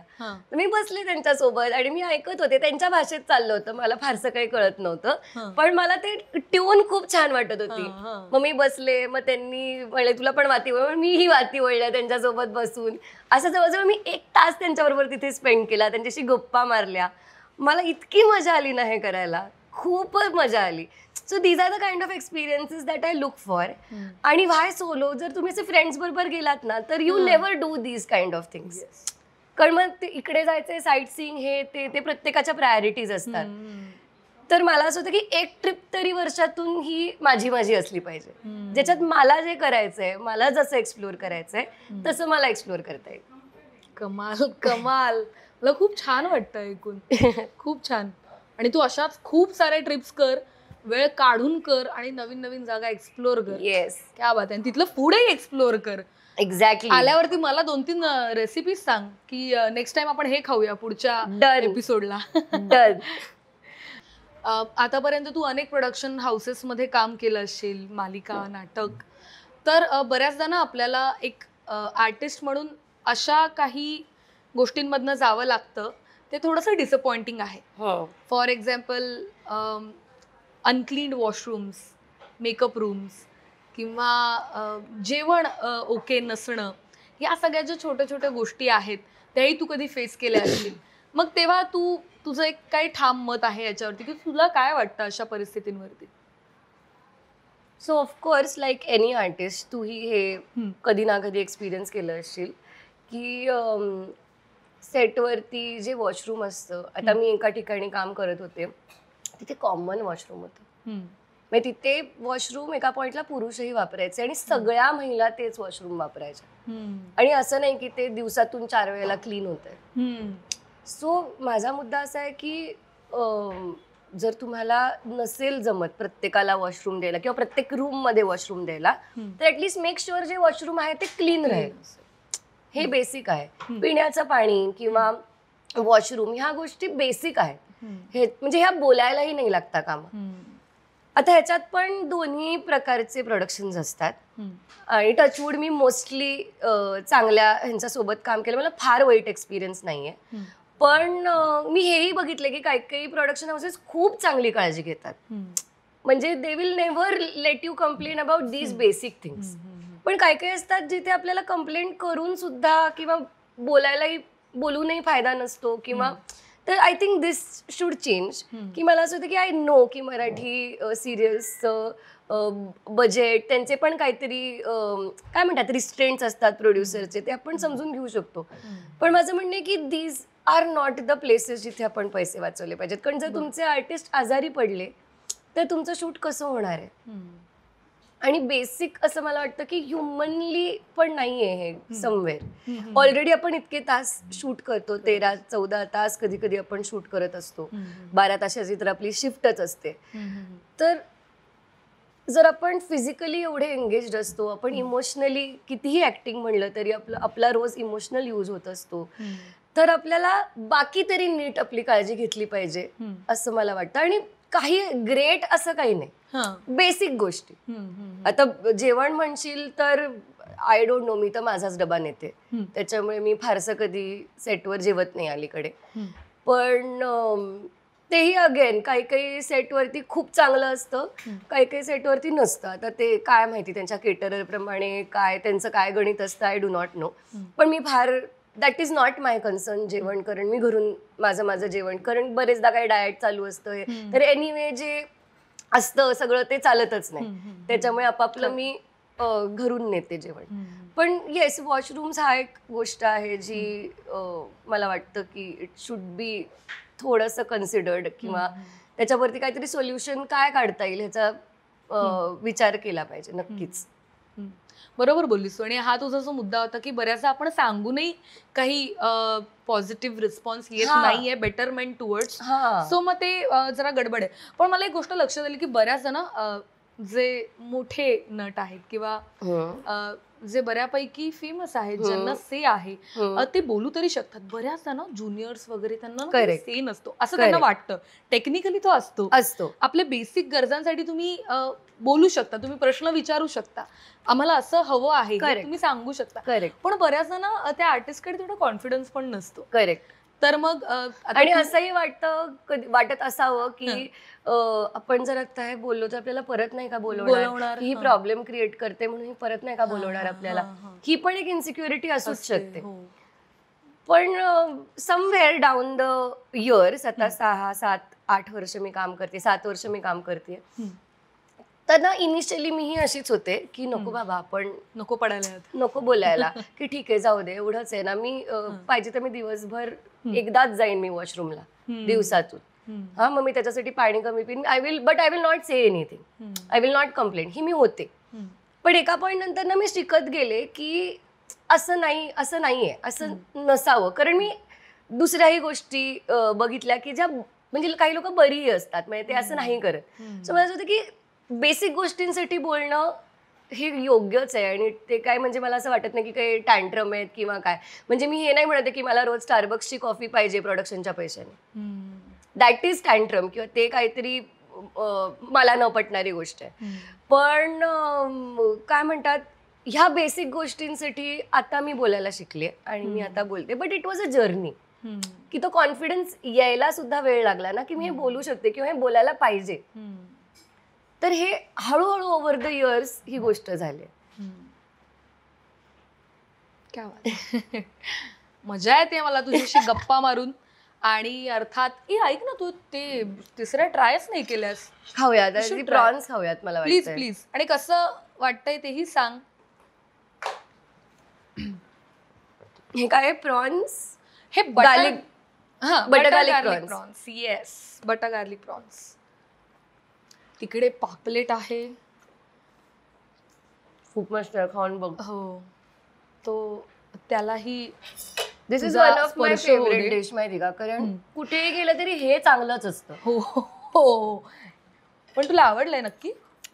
Speaker 2: मी बसले त्यांच्यासोबत आणि मी ऐकत होते. त्यांच्या भाषेत चाललं होतं, मला फारसं काही कळत नव्हतं, पण मला ते ट्यून खूप छान वाटत होती. मग मी बसले, मग त्यांनी म्हणले तुला पण वाती वळ, मी ही वाती वळल्या त्यांच्यासोबत बसून. असं जवळजवळ मी 1 तास त्यांच्याबरोबर तिथे स्पेंड केला, त्यांच्याशी गप्पा मारल्या. मला इतकी मजा आली ना हे करायला, खूपच मजा आली. So these are the kind of experiences that I look for. आणि व्हाय सोलो, जर तुम्ही असे फ्रेंड्स बरोबर गेलात ना, तर you never do these kind of things. कारण मग ते इकडे जायचंय, साईट सीइंग, हे ते प्रत्येकाच्या प्रायोरिटीज असतात. तर मला असं होतं की एक ट्रिप तरी वर्षातून ही माझी असली पाहिजे, ज्याच्यात मला जे करायचंय, मला जसं एक्सप्लोअर करायचंय तसं मला एक्सप्लोअर करता येईल.
Speaker 1: कमाल कमाल, मला खूप छान वाटतं ऐकून. खूप छान. आणि तू अशाच खूप सारे ट्रिप्स कर, वेळ काढून कर आणि नवीन नवीन जागा एक्सप्लोअर कर.
Speaker 2: येस,
Speaker 1: क्या बात आहे. तिथलं फूडही एक्सप्लोअर कर.
Speaker 2: एक्झॅक्टली.
Speaker 1: आल्यावरती मला 2-3 रेसिपीज सांग की नेक्स्ट टाइम आपण हे खाऊया पुढच्या एपिसोडला.
Speaker 2: डन.
Speaker 1: आतापर्यंत तू अनेक प्रोडक्शन हाऊसेसमध्ये काम केलं असेल, मालिका, नाटक. तर बऱ्याचदा ना आपल्याला एक आर्टिस्ट म्हणून अशा काही गोष्टींमधनं जावं लागतं, ते थोडंसं डिसअपॉइंटिंग आहे. For example uncleaned washrooms, makeup rooms, किंवा जेवण ओके नसणं, या सगळ्या ज्या छोट्या छोट्या गोष्टी आहेत त्याही तू कधी फेस केल्या असतील. मग तेव्हा तुझं एक काही ठाम मत आहे याच्यावरती, की तुला काय वाटतं अशा परिस्थितींवरती?
Speaker 2: So of course like any artist, तूही हे कधी ना कधी एक्सपिरियन्स केलं असशील की सेटवरती जे वॉशरूम असतं. आता मी एका ठिकाणी काम करत होते, तिथे कॉमन वॉशरूम होतं. म्हणजे तिथे वॉशरूम एका पॉइंटला पुरुषही वापरायचे आणि सगळ्या महिला तेच वॉशरूम वापरायच्या. आणि असं नाही की ते दिवसातून 4 वेळेला क्लीन होतंय. सो माझा मुद्दा असा आहे की जर तुम्हाला नसेल जमत प्रत्येकाला वॉशरूम द्यायला किंवा प्रत्येक रूम मध्ये वॉशरूम द्यायला, तर ऍटलीस्ट मेक शुअर जे वॉशरूम आहे ते क्लीन राहील. हे बेसिक आहे. पिण्याचं पाणी किंवा वॉशरूम ह्या गोष्टी बेसिक आहेत. हे म्हणजे ह्या बोलायलाही नाही लागता काम. आता ह्याच्यात पण दोन्ही प्रकारचे प्रोडक्शन्स असतात. आणि टचवूड मी मोस्टली चांगल्या ह्यांच्यासोबत काम केलं, मला फार वाईट एक्सपिरियन्स नाहीये. पण मी हेही बघितलं की काही काही प्रोडक्शन हाऊसेस खूप चांगली काळजी घेतात. म्हणजे they will never let you complain about these basic things. पण काही काही असतात जिथे आपल्याला कंप्लेंट करून सुद्धा किंवा बोलूनही फायदा नसतो किंवा. तर I think this should change. की मला असं होतं की आय नो की मराठी सिरियल्सचं बजेट, त्यांचे पण काहीतरी काय म्हणतात रिस्ट्रेंट्स असतात प्रोड्युसरचे, ते आपण समजून घेऊ शकतो. पण माझं म्हणणं आहे की these are not the places जिथे आपण पैसे वाचवले पाहिजेत. कारण जर तुमचे आर्टिस्ट आजारी पडले तर तुमचं शूट कसं होणार आहे. आणि बेसिक असं मला वाटतं की ह्युमनली पण नाहीये हे समवेअर. ऑलरेडी आपण इतके तास शूट करतो, 13-14 तास कधी कधी आपण शूट करत असतो. 12 तासाची तर आपली शिफ्टच असते. तर जर आपण फिजिकली एवढे एंगेज्ड असतो, आपण इमोशनली कितीही ऍक्टिंग म्हणलं तरी आपला रोज इमोशनल यूज होत असतो, तर आपल्याला बाकी तरी नीट आपली काळजी घेतली पाहिजे असं मला वाटतं. आणि काही ग्रेट असं काही नाही, बेसिक गोष्टी. आता जेवण म्हणशील तर आय डोंट नो, मी तर माझाच डबा नेते, त्याच्यामुळे मी फारसं कधी सेटवर जेवत नाही अलीकडे. पण तेही अगेन काही काही सेटवरती खूप चांगलं असतं, काही काही सेटवरती नसतं. आता ते काय माहिती त्यांच्या केटरर प्रमाणे काय त्यांचं काय गणित असतं, आय डू नॉट नो. पण मी फार that is not my concern जेवण, कारण मी घरून माझं जेवण, कारण बरेचदा काही डाएट चालू असतं, तर एनिवे जे असतं सगळं ते चालतच नाही. त्याच्यामुळे आपापलं मी घरून नेते जेवण. पण येस, वॉशरूम्स हा एक गोष्ट आहे जी मला वाटतं की इट शुड बी थोडंसं कन्सिडर्ड, किंवा त्याच्यावरती काहीतरी सोल्युशन काय काढता येईल ह्याचा विचार केला पाहिजे नक्कीच.
Speaker 1: बरोबर बोललीस. आणि हा तुझा जो मुद्दा होता की बऱ्याचदा आपण सांगूनही काही पॉझिटिव्ह रिस्पॉन्स येत नाहीये बेटरमेंट टुवर्ड्स, सो मग ते जरा गडबड आहे. पण मला एक गोष्ट लक्षात आली की बऱ्याच जण जे मोठे नट आहेत किंवा जे बऱ्यापैकी फेमस आहेत, ज्यांना से आहे, ते बोलू तरी शकतात. बऱ्याचदा ना ज्युनियर्स वगैरे त्यांना से नसतो असं त्यांना वाटतं. टेक्निकली तो असतो. आपल्या बेसिक गरजांसाठी तुम्ही बोलू शकता, तुम्ही प्रश्न विचारू शकता, आम्हाला असं हवं आहे हे तुम्ही सांगू शकता. पण बऱ्याचदा ना त्या आर्टिस्टकडे थोडा कॉन्फिडन्स पण नसतो.
Speaker 2: करेक्ट.
Speaker 1: तर मग
Speaker 2: आणि असंही वाटत असावं की आपण जर आता हे बोललो तर आपल्याला परत नाही का बोलवणार, ही प्रॉब्लेम क्रिएट करते म्हणून ही परत नाही का बोलवणार आपल्याला, ही पण एक इन्सिक्युरिटी असूच शकते. पण समवेअर डाऊन द इयर्स, आता 6, 7, 8 वर्ष मी काम करते, 7 वर्ष मी काम करते, तर ना इनिशियली मीही अशीच होते की नको बाबा, आपण नको बोलायला, की ठीक आहे जाऊ दे, एवढंच आहे ना, मी पाहिजे तर मी दिवसभर एकदाच जाईन मी वॉशरूमला दिवसातून, हा, मग मी त्याच्यासाठी पाणी कमी पिन, I will not say anything, I will not complain, ही मी होते. पण एका पॉईंट नंतर ना मी शिकत गेले की असं नाहीये, असं नसावं, कारण मी दुसऱ्याही गोष्टी बघितल्या की ज्या म्हणजे काही लोक बरीही असतात, म्हणजे ते असं नाही करत. सो मला असं होतं की बेसिक गोष्टींसाठी बोलणं हे योग्यच आहे, आणि ते काय म्हणजे मला असं वाटत नाही की काही टँट्रम आहेत किंवा काय. म्हणजे मी हे नाही म्हणते की मला रोज स्टारबक्सची कॉफी पाहिजे प्रोडक्शनच्या पैशाने, दॅट इज टँट्रम, किंवा ते काहीतरी मला न पटणारी गोष्ट आहे. पण काय म्हणतात, ह्या बेसिक गोष्टींसाठी आता मी बोलायला शिकले आणि मी आता बोलते. But it was a journey, की तो कॉन्फिडन्स यायला सुद्धा वेळ लागला ना, की मी हे बोलू शकते किंवा हे बोलायला पाहिजे. तर हे हळूहळू ओव्हर द इयर्स ही गोष्ट झाली.
Speaker 1: काय मजा येते मला तुझ्याशी गप्पा मारून. आणि अर्थात ऐक ना, तू ते तिसऱ्या ट्रायच नाही केल्यास.
Speaker 2: खाऊयात, प्रॉन्स खाऊयात मला
Speaker 1: प्लीज प्लीज. आणि कसं वाटतंय तेही सांग.
Speaker 2: हे काय प्रॉन्स?
Speaker 1: हे
Speaker 2: garlic,
Speaker 1: butter garlic prawns. Yes, butter garlic prawns. तिकडे पापलेट आहे,
Speaker 2: खूप मस्त खाऊन बघ.
Speaker 1: हो, तो त्यालाही
Speaker 2: this is one of my favourite dish, माहिती का, कारण कुठेही गेलं तरी हे चांगलंच असतं.
Speaker 1: हो, पण तुला आवडलंय नक्की?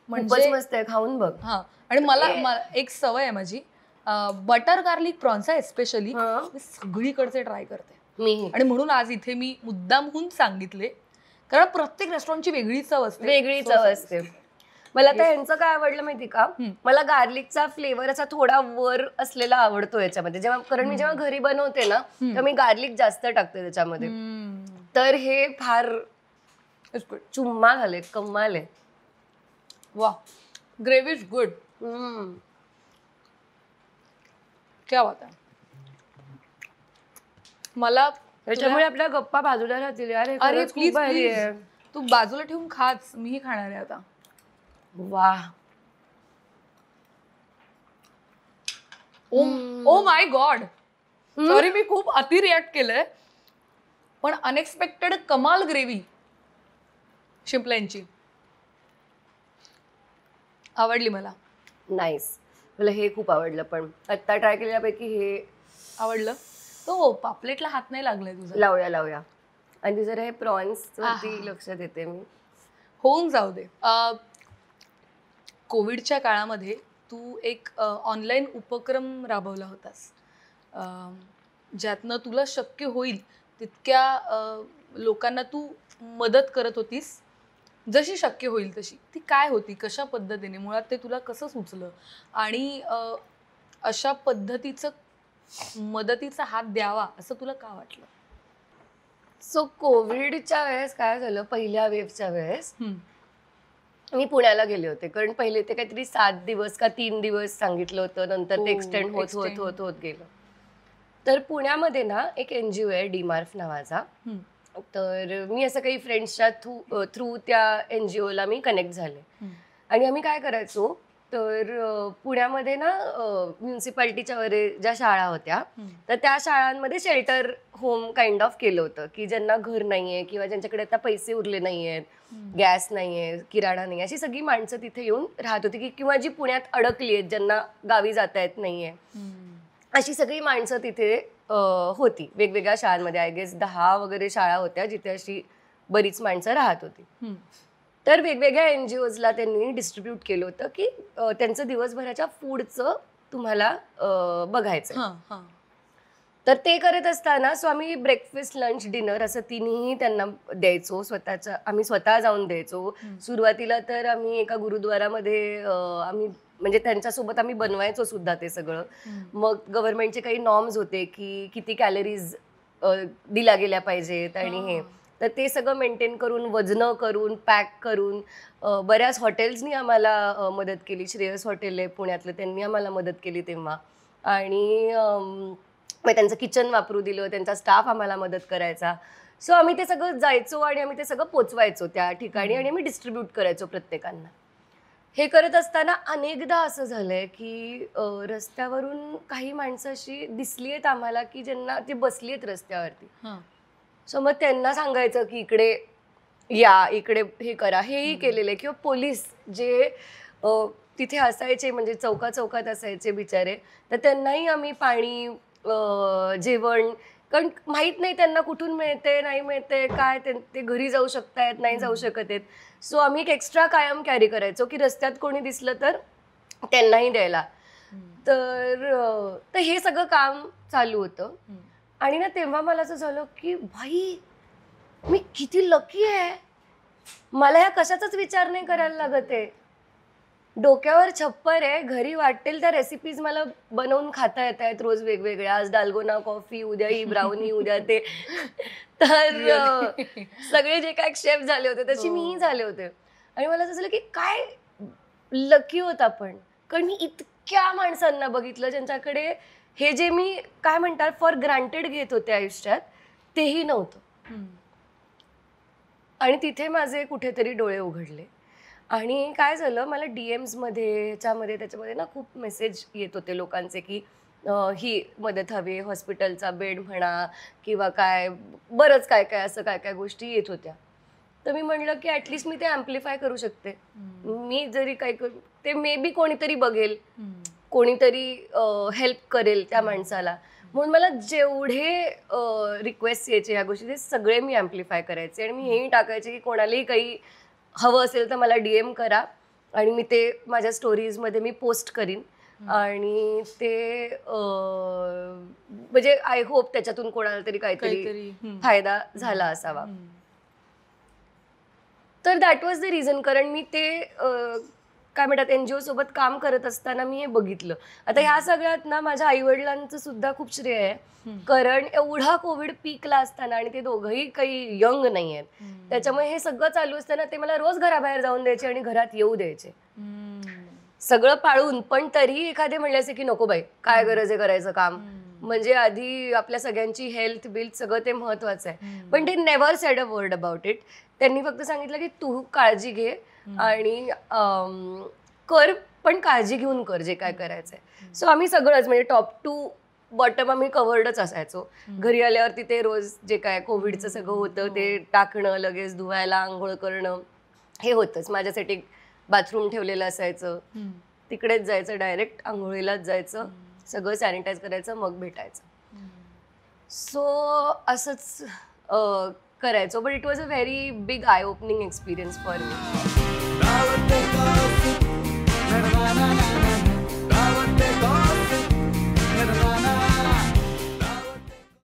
Speaker 2: म्हणजे मस्त आहे, खाऊन बघ.
Speaker 1: हा, आणि मला एक सवय आहे माझी, बटर गार्लिक प्रॉन्स आहे स्पेशली, मी सगळीकडचे ट्राय करते मी. आणि म्हणून आज इथे मी मुद्दामहून सांगितले, कारण प्रत्येक रेस्टॉरंटची वेगळी चव असते.
Speaker 2: मला तर यांचं काय आवडलं माहिती का, मला गार्लिकचा फ्लेवर असा थोडा वर असलेला आवडतो याच्यामध्ये, कारण मी जेव्हा घरी बनवते ना तेव्हा मी गार्लिक जास्त टाकते त्याच्यामध्ये. तर हे फार चुम्मा झाले, कमाल आहे.
Speaker 1: वा, ग्रेव्ही इज गुड. क्या बात आहे. मला
Speaker 2: त्याच्यामुळे आपल्या गप्पा बाजूला राहतील यार.
Speaker 1: अरे प्लीज, तू बाजूला ठेवून खाच, मीही खाणार आहे आता.
Speaker 2: वा,
Speaker 1: ओ माय गॉड, सॉरी मी खूप अति रिॲक्ट केलंय, पण अनएक्सपेक्टेड कमाल ग्रेव्ही शिंपल्यांची आवडली मला.
Speaker 2: नाईस, मला हे खूप आवडलं. पण आता ट्राय केल्यापैकी हे आवडलं.
Speaker 1: तो पापलेटला हात नाही लागलाय तुझा.
Speaker 2: लावूया. आणि जर हे प्रॉन्स वरती लक्ष देते मी.
Speaker 1: होऊन जाऊ दे. कोविडच्या काळामध्ये तू एक ऑनलाईन उपक्रम राबवला होतास, ज्यातनं तुला शक्य होईल तितक्या लोकांना तू मदत करत होतीस, जशी शक्य होईल तशी. ती काय होती, कशा पद्धतीने, मुळात ते तुला कसं सुचलं, आणि अशा पद्धतीचं मदतीचा हात द्यावा असं तुला का वाटलं?
Speaker 2: सो कोविडच्या वेळेस काय झालं, पहिल्या वेव्हच्या वेळेस मी पुण्याला गेले होते, कारण पहिले ते काहीतरी 7 दिवस का 3 दिवस सांगितलं होतं, नंतर ते एक्सटेंड होत गेलं. तर पुण्यामध्ये ना एक NGO आहे डीमार्फ नावाचा. तर मी असं काही फ्रेंड्सच्या थ्रू त्या NGOला मी कनेक्ट झाले. आणि आम्ही काय करायचो, तर पुण्यामध्ये ना म्युन्सिपाल्टीच्या वगैरे ज्या शाळा होत्या, तर त्या शाळांमध्ये शेल्टर होम काइंड ऑफ केलं होतं, की ज्यांना घर नाहीये किंवा ज्यांच्याकडे आता पैसे उरले नाहीयेत, गॅस नाहीये, किराणा नाही, अशी सगळी माणसं तिथे येऊन राहत होती, की किंवा जी पुण्यात अडकली आहेत, ज्यांना गावी जाता येत नाहीये, अशी सगळी माणसं तिथे होती वेगवेगळ्या शाळांमध्ये. आय गेस 10 वगैरे शाळा होत्या जिथे अशी बरीच माणसं राहत होती. तर वेगवेगळ्या NGOजला त्यांनी डिस्ट्रीब्यूट केलं होतं, की त्यांचं दिवसभराच्या फूडचं तुम्हाला बघायचं. तर ते करत असताना सो आम्ही ब्रेकफास्ट, लंच, डिनर असं तिन्ही त्यांना द्यायचो. आम्ही स्वतः जाऊन द्यायचो. सुरुवातीला तर आम्ही एका गुरुद्वारामध्ये आम्ही म्हणजे त्यांच्यासोबत आम्ही बनवायचो सुद्धा ते सगळं. मग गव्हर्नमेंटचे काही नॉर्म्स होते, की किती कॅलरीज दिल्या गेल्या पाहिजेत आणि हे, तर ते सगळं मेंटेन करून, वजनं करून, पॅक करून बऱ्याच हॉटेल्सनी आम्हाला मदत केली. श्रेयस हॉटेल आहे पुण्यातलं, त्यांनी आम्हाला मदत केली तेव्हा. आणि मग त्यांचं किचन वापरू दिलं, त्यांचा स्टाफ आम्हाला मदत करायचा. सो आम्ही ते सगळं जायचो आणि आम्ही ते सगळं पोचवायचो त्या ठिकाणी आणि आम्ही डिस्ट्रीब्यूट करायचो प्रत्येकांना. हे करत असताना अनेकदा असं झालंय, की रस्त्यावरून काही माणसं अशी दिसली आहेत आम्हाला, की ज्यांना ते बसली आहेत रस्त्यावरती. सो मग त्यांना सांगायचं की इकडे या, इकडे हे करा. हेही केलेलं आहे. किंवा पोलीस जे तिथे असायचे, म्हणजे चौकात असायचे बिचारे, तर त्यांनाही आम्ही पाणी, जेवण, कारण माहीत नाही त्यांना कुठून मिळते, नाही मिळते, काय ते घरी जाऊ शकतायत, नाही जाऊ शकत आहेत. सो आम्ही एक एक्स्ट्रा कायम कॅरी करायचो, की रस्त्यात कोणी दिसलं तर त्यांनाही द्यायला. तर हे सगळं काम चालू होतं. आणि ना तेव्हा मला असं झालं, की भाई मी किती लकी आहे, मला ह्या कशाचाच विचार नाही करायला लागत आहे. डोक्यावर छप्पर आहे, घरी वाटेल त्या रेसिपीज मला बनवून खाता येत आहेत रोज वेगवेगळ्या. आज डालगोना कॉफी, उद्या ही ब्राउनी, उद्या ते. तर सगळे जे काय शेफ झाले होते तशी मीही झाले होते. आणि मला असं झालं की काय लकी होत आपण, कारण मी इतक्या माणसांना बघितलं ज्यांच्याकडे हे जे मी काय म्हणतात फॉर ग्रांटेड घेत होते आयुष्यात तेही नव्हतं. आणि तिथे माझे कुठेतरी डोळे उघडले. आणि काय झालं, मला DMsमध्ये त्याच्यामध्ये ना खूप मेसेज येत होते लोकांचे, की ही मदत हवी, हॉस्पिटलचा बेड म्हणा किंवा काय बरंच काय काय असं काय काय गोष्टी येत होत्या. तर मी म्हणलं की ॲटलिस्ट मी ते ॲम्प्लिफाय करू शकते. मी जरी काय करू, ते मे बी कोणीतरी बघेल, कोणीतरी हेल्प करेल त्या माणसाला. म्हणून मला जेवढे रिक्वेस्ट यायचे ह्या गोष्टी ते सगळे मी ॲम्प्लिफाय करायचे. आणि मी हेही टाकायचे की कोणालाही काही हवं असेल तर मला DM करा आणि मी ते माझ्या स्टोरीजमध्ये मी पोस्ट करीन. आणि ते म्हणजे आय होप त्याच्यातून कोणाला तरी काहीतरी फायदा झाला असावा. तर दॅट वॉज द रिझन. कारण मी ते काय म्हणतात NGO सोबत काम करत असताना मी हे बघितलं. आता ह्या सगळ्यात ना माझ्या आईवडिलांचं सुद्धा खूप श्रेय आहे, कारण एवढा कोविड पीकला असताना आणि ते दोघंही काही यंग नाही आहेत, त्याच्यामुळे हे सगळं चालू असताना ते मला रोज घराबाहेर जाऊन द्यायचे आणि घरात येऊ द्यायचे सगळं पाळून. पण तरीही एखादे म्हणले असे की नको बाई, काय गरज आहे करायचं काम, म्हणजे आधी आपल्या सगळ्यांची हेल्थ बिल्थ सगळं ते महत्वाचं आहे. पण ते never sed a word about it. त्यांनी फक्त सांगितलं की तू काळजी घे आणि कर, पण काळजी घेऊन कर जे काय करायचंय. सो आम्ही सगळंच म्हणजे टॉप टू बॉटम आम्ही कव्हर्डच असायचो. घरी आल्यावर तिथे रोज जे काय कोविडचं सगळं होतं ते टाकणं, लगेच धुवायला, आंघोळ करणं हे होतंच. माझ्यासाठी बाथरूम ठेवलेलं असायचं, तिकडेच जायचं, डायरेक्ट आंघोळीलाच जायचं, सगळं सॅनिटाईज करायचं, मग भेटायचं. सो असंच करायचो. But it was a very big eye opening experience for me.